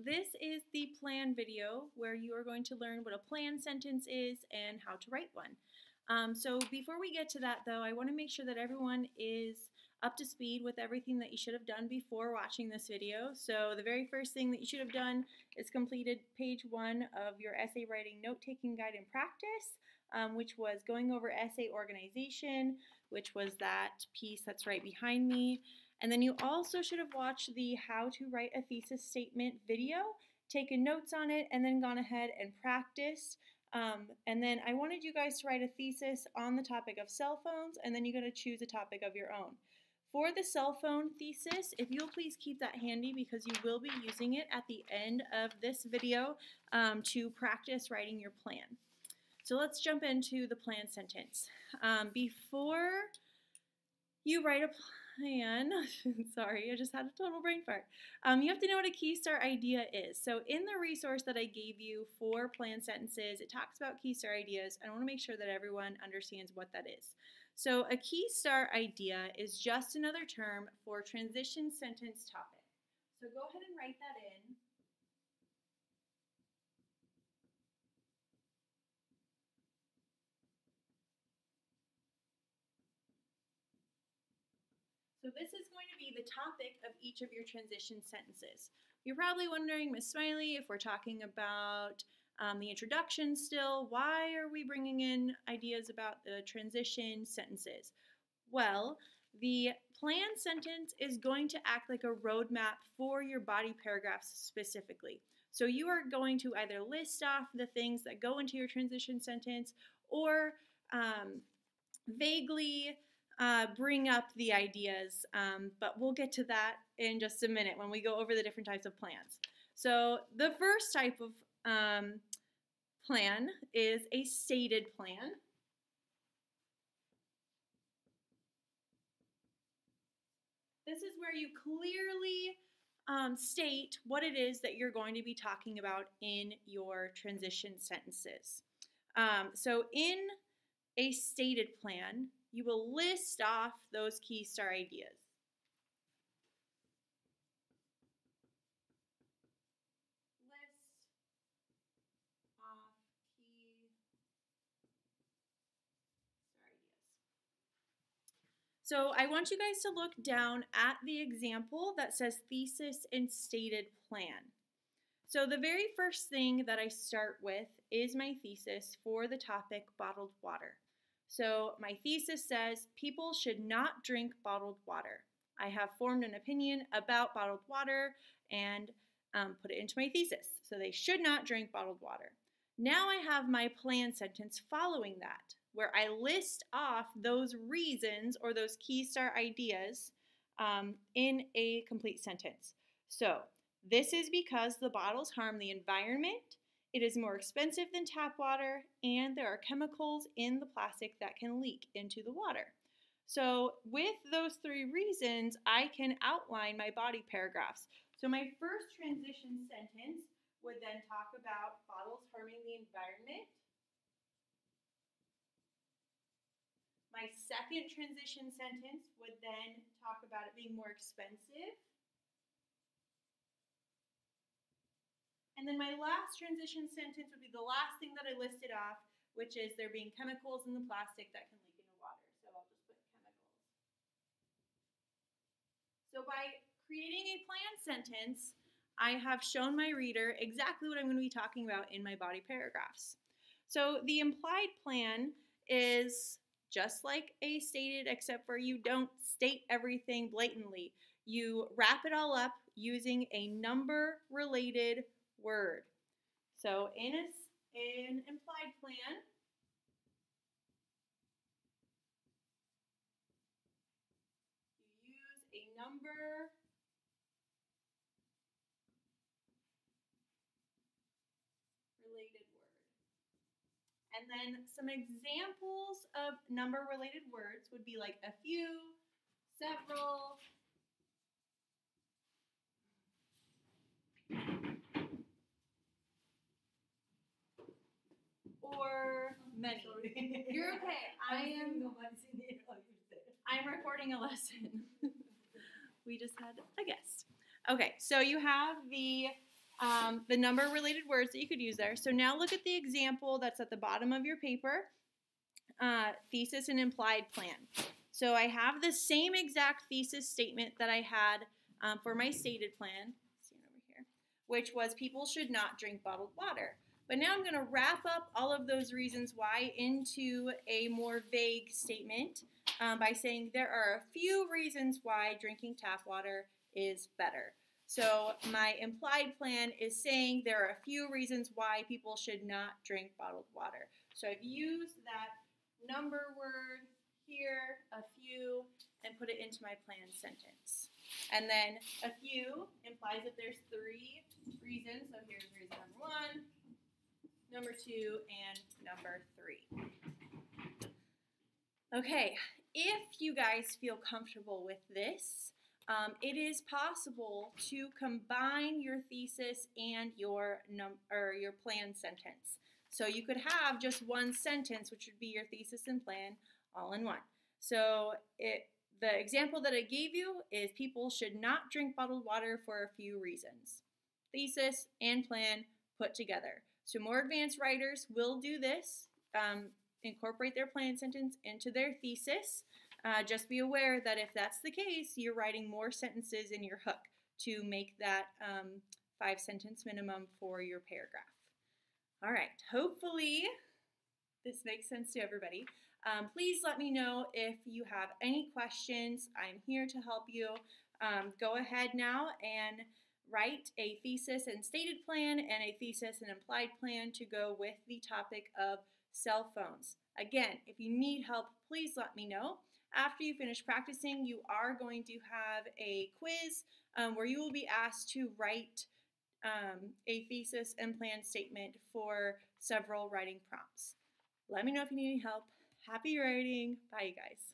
this is the plan video where you are going to learn what a plan sentence is and how to write one. So before we get to that though, I want to make sure that everyone is up to speed with everything that you should have done before watching this video. So the very first thing that you should have done is completed page 1 of your essay writing note-taking guide and practice, which was going over essay organization, which was that piece that's right behind me. And then you also should have watched the how to write a thesis statement video, taken notes on it, and then gone ahead and practiced. And then I wanted you guys to write a thesis on the topic of cell phones, and then you got to choose a topic of your own. For the cell phone thesis, if you'll please keep that handy because you will be using it at the end of this video to practice writing your plan. So let's jump into the plan sentence. Before you write a plan, sorry, I just had a total brain fart. You have to know what a key star idea is. So in the resource that I gave you for plan sentences, it talks about key star ideas. I want to make sure that everyone understands what that is. So a key star idea is just another term for transition sentence topic. So go ahead and write that in. So this is going to be the topic of each of your transition sentences. You're probably wondering, Miss Smiley, if we're talking about the introduction still, why are we bringing in ideas about the transition sentences? Well, the plan sentence is going to act like a roadmap for your body paragraphs specifically. So you are going to either list off the things that go into your transition sentence or vaguely bring up the ideas, but we'll get to that in just a minute when we go over the different types of plans. So the first type of plan is a stated plan. This is where you clearly state what it is that you're going to be talking about in your transition sentences. So in a stated plan, you will list off those key star ideas. List off key star ideas. So I want you guys to look down at the example that says thesis and stated plan. So the very first thing that I start with is my thesis for the topic bottled water. So my thesis says people should not drink bottled water. I have formed an opinion about bottled water and put it into my thesis. So they should not drink bottled water. Now I have my plan sentence following that, where I list off those reasons or those key star ideas in a complete sentence. So this is because the bottles harm the environment, it is more expensive than tap water, and there are chemicals in the plastic that can leak into the water. So with those 3 reasons, I can outline my body paragraphs. So my first transition sentence would then talk about bottles harming the environment. My second transition sentence would then talk about it being more expensive. And then my last transition sentence would be the last thing that I listed off, which is there being chemicals in the plastic that can leak into water. So I'll just put chemicals. So by creating a plan sentence, I have shown my reader exactly what I'm going to be talking about in my body paragraphs. So the implied plan is just like a stated, except for you don't state everything blatantly. You wrap it all up using a number-related word. So in an implied plan, you use a number related word. And then some examples of number related words would be like a few, several, or many. You're okay. I'm recording a lesson. We just had a guest. Okay, so you have the the number related words that you could use there. So now look at the example that's at the bottom of your paper, thesis and implied plan. So I have the same exact thesis statement that I had for my stated plan, over here, which was people should not drink bottled water. But now I'm going to wrap up all of those reasons why into a more vague statement by saying there are a few reasons why drinking tap water is better. So my implied plan is saying there are a few reasons why people should not drink bottled water. So I've used that number word here, a few, and put it into my plan sentence. And then a few implies that there's 3 reasons. So here's reason number 1, number 2, and number 3. Okay, if you guys feel comfortable with this, it is possible to combine your thesis and your plan sentence. So you could have just one sentence, which would be your thesis and plan, all in one. So the example that I gave you is people should not drink bottled water for a few reasons. Thesis and plan put together. So more advanced writers will do this, incorporate their plan sentence into their thesis. Just be aware that if that's the case, you're writing more sentences in your hook to make that 5-sentence minimum for your paragraph. All right, hopefully this makes sense to everybody. Please let me know if you have any questions. I'm here to help you. Go ahead now and write a thesis and stated plan and a thesis and implied plan to go with the topic of cell phones. Again, if you need help, please let me know. After you finish practicing, you are going to have a quiz where you will be asked to write a thesis and plan statement for several writing prompts. Let me know if you need any help. Happy writing. Bye, you guys.